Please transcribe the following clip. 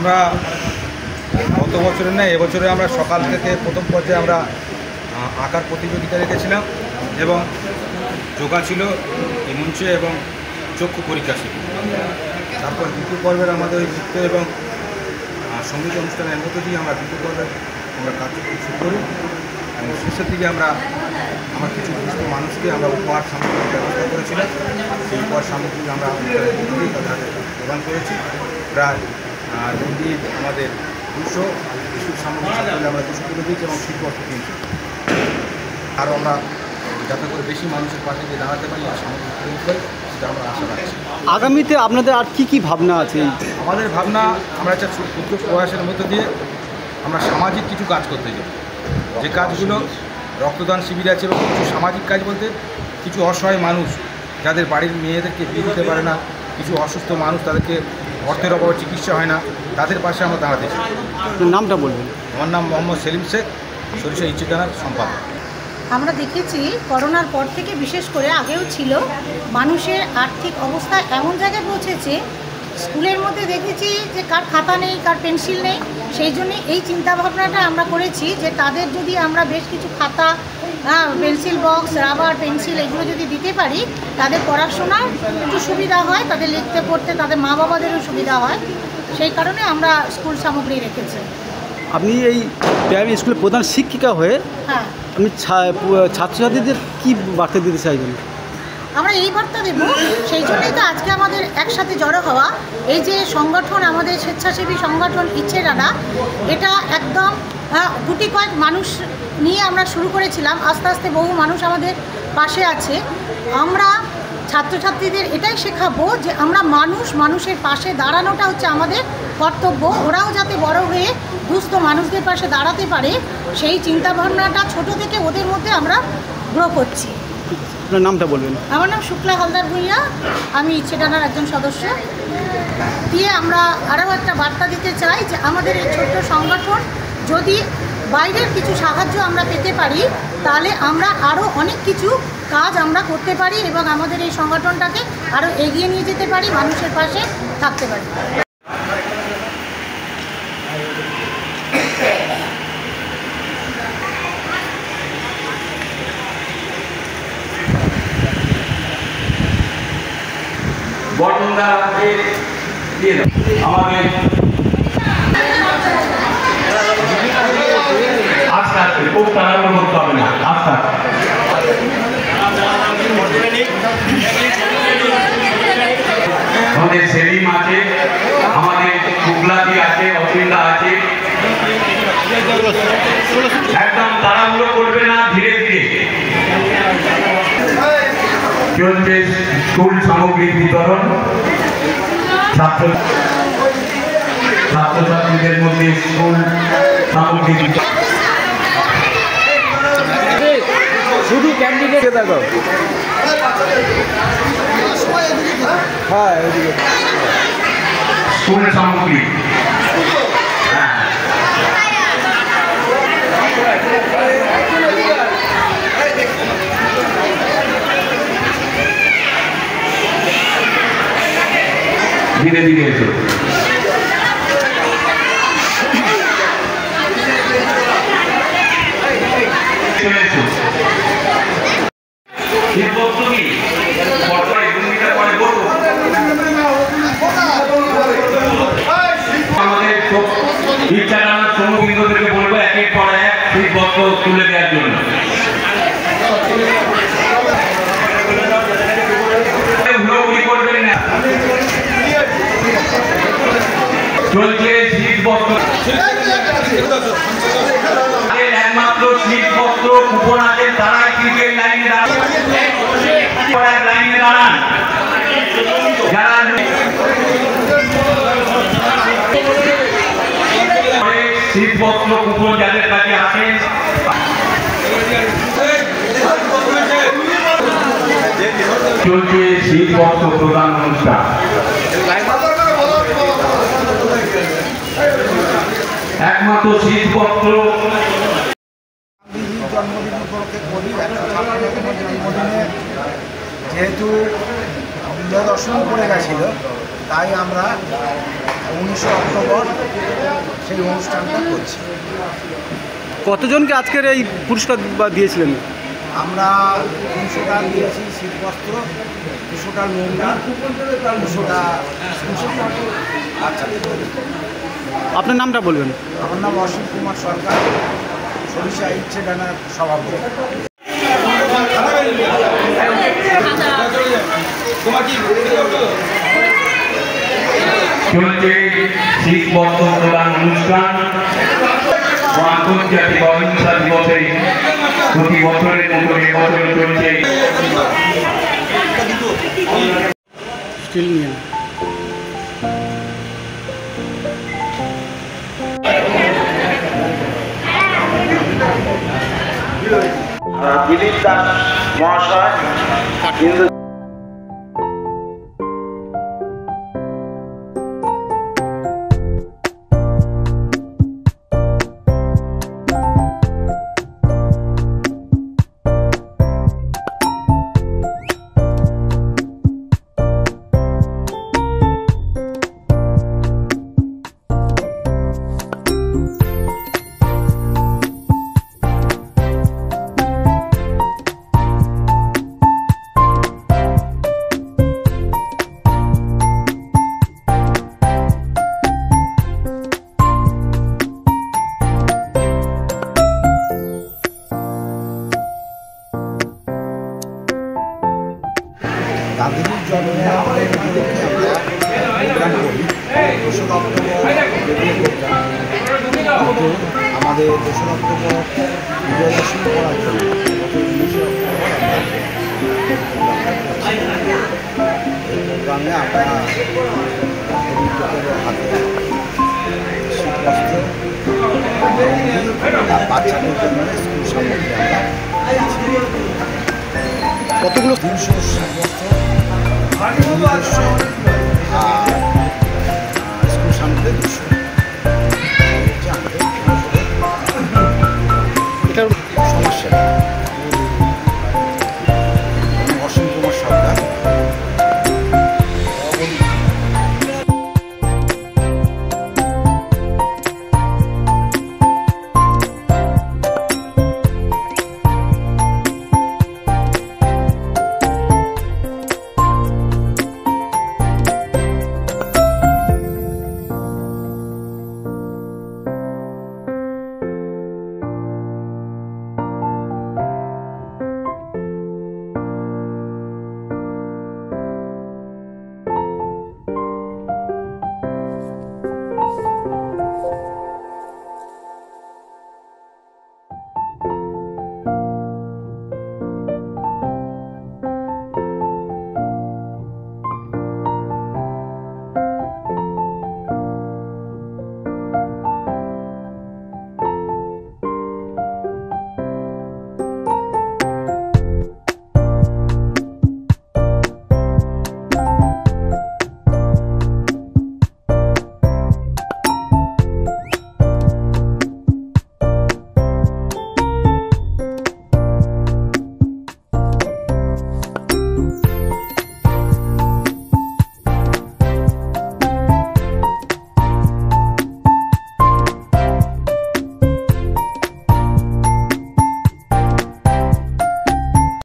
আমরা গত বছরের নয় এবছরে আমরা সকাল থেকে প্রথম পর্যায়ে আমরা আঁকার প্রতিযোগিতা রেখেছিলাম এবং যোগা ছিল এই মঞ্চে এবং চক্ষু পরীক্ষা ছিল। তারপর দ্বিতীয় পর্বের আমাদের ওই নৃত্য এবং সঙ্গীত অনুষ্ঠানের মধ্যে দিয়ে আমরা দ্বিতীয় পর্বের আমরা কার্যক্রম শুরু করি এবং শেষের দিকে আমরা আমার কিছু বিশিষ্ট মানুষকে আমরা উপহার সামগ্রীর ব্যবস্থা করেছিলাম। সেই উপহার সামগ্রী আমরা তাদের প্রদান করেছি। প্রায় যদি আমাদের 200 কিছু সামগ্রী আমরা 200 তুলে দিয়েছি এবং শীতবস্ত্র 300। আরও আমরা যাতে করে বেশি মানুষের পাশে গিয়ে দাঁড়াতে পারি আর সামগ্রী তুলে দিতে পারি সেটা আমরা আশা রাখছি। আগামীতে আপনাদের আর কী ভাবনা আছে? আমাদের ভাবনা আমরা একটা ক্ষুদ্র প্রয়াসের মধ্যে দিয়ে আমরা সামাজিক কিছু কাজ করতে চাই, যে কাজগুলো রক্তদান শিবির আছে এবং কিছু সামাজিক কাজ বলতে কিছু অসহায় মানুষ যাদের বাড়ির মেয়েদেরকে বিয়ে দিতে পারে না, কিছু অসুস্থ মানুষ তাদেরকে অর্থের অভাবে চিকিৎসা হয় না, তাদের পাশে আমরা দাঁড়াতে চাই। নামটা বলবেন? আমার নাম মোহাম্মদ সেলিম শেখ, সরিষা ইচ্ছিকানার সম্পাদক। আমরা দেখেছি করোনার পর থেকে বিশেষ করে আগেও ছিল মানুষের আর্থিক অবস্থা এমন জায়গায় পৌঁছেছে, স্কুলের মধ্যে দেখেছি যে কার খাতা নেই, কার পেন্সিল নেই। সেই জন্য এই চিন্তাভাবনাটা আমরা করেছি যে তাদের যদি আমরা বেশ কিছু খাতা, পেন্সিল বক্স, রাবার, পেন্সিল এগুলো যদি দিতে পারি তাদের পড়াশোনার একটু সুবিধা হয়, তাদের লিখতে পড়তে তাদের মা বাবাদেরও সুবিধা হয়। সেই কারণে আমরা স্কুল সামগ্রী রেখেছি। আপনি এই প্রাইমারি স্কুলের প্রধান শিক্ষিকা হয়ে আপনি ছাত্রছাত্রীদের কী বার্তা দিতে চাইবেন? আমরা এই বার্তা দেব, সেই জন্যই তো আজকে আমাদের একসাথে জড়ো হওয়া। এই যে সংগঠন, আমাদের স্বেচ্ছাসেবী সংগঠন ইচ্ছে ডানা, এটা একদম গুটি কয়েক মানুষ নিয়ে আমরা শুরু করেছিলাম। আস্তে আস্তে বহু মানুষ আমাদের পাশে আছে। আমরা ছাত্রছাত্রীদের এটাই শেখাবো যে আমরা মানুষের পাশে দাঁড়ানোটা হচ্ছে আমাদের কর্তব্য। ওরাও যাতে বড় হয়ে দুস্থ মানুষদের পাশে দাঁড়াতে পারে সেই চিন্তাভাবনাটা ছোট থেকে ওদের মধ্যে আমরা গ্রো করছি। আপনার নামটা বলবেন? আমার নাম শুক্লা হালদার ভূঁইয়া, আমি ইচ্ছে ডানার একজন সদস্য। দিয়ে আমরা আরও একটা বার্তা দিতে চাই যে আমাদের এই ছোট্ট সংগঠন যদি বাইরের কিছু সাহায্য আমরা পেতে পারি তাহলে আমরা আরও অনেক কিছু কাজ আমরা করতে পারি এবং আমাদের এই সংগঠনটাকে আরও এগিয়ে নিয়ে যেতে পারি, মানুষের পাশে থাকতে পারি। আমাদের আস্তে আস্তে খুব তাড়াহুড়ো করতে হবে না, আস্তে আস্তে। আমাদের সেলিম আছে, আমাদের শুক্লাদি আছে, অচিন্তা আছে। একদম তাড়াহুড়ো করবে না, ধীরে ধীরে চলছে স্কুল সামগ্রী বিতরণ। ছাত্রছাত্রীদের মধ্যে স্কুল সামগ্রী বিতরণ। শুধু ক্যান্ডিডেট দেখো। হ্যাঁ, স্কুল সামগ্রী ধীরে ধীরে এসো। আমাদের ইচ্ছা জানার শ্রমবিন্দুদেরকে বলবো এক এক পর এক শীতবস্ত্র তুলে দেওয়ার জন্য। হুড়োহুড়ি করবেন না, চলছে শীতবস্ত্র। একমাত্র শীতবস্ত্র কুপন আছে, তারাই ক্রিকেট লাইনে দাঁড়ান। যারা শীতবস্ত্র কুপন যাদের কাছে আসেন চলছে শীতবস্ত্র প্রদান অনুষ্ঠান। একমাত্র শীতবস্ত্র জন্মদিন উপলক্ষে করি। জন্মদিনে যেহেতু দর্শন পড়ে গেছিল তাই আমরা 19 অক্টোবর সেই অনুষ্ঠানটা করছি। কতজনকে আজকের এই পুরস্কার দিয়েছিলেন? আমরা 300টা দিয়েছি শীতবস্ত্র, 200টা লুঙ্গি, 200টা আচ্ছা। আপনার নামটা বলবেন। আমার নাম অসীম কুমার সরকার, সরিষা ইচ্ছে ডানার সভাপতি। চলছে শীতবস্ত্র প্রদান অনুষ্ঠান। আন্তর্জাতিক অহিংসা দিবসে প্রতি বছরের মতো এবছর চলছে। স্টিল নিয়ে দিলীপ দাস মহাশয় হিন্দু গান্ধীজির জন্মে আমাদের উপলক্ষে আমরা প্রোগ্রাম করি। 2রা অক্টোবর রেডিও প্রোগ্রাম, কিন্তু আমাদের 2রা অক্টোবর বিজয় দশমী করার জন্য 19 অক্টোবর আমরা এই প্রোগ্রামে আমরা অভিজ্ঞতার হাতে শীতবস্ত্র, আর বাচ্চাদের জন্য স্কুল সামগ্রী আমরা কতগুলো 300 শীতবস্ত্র, নিজস্ব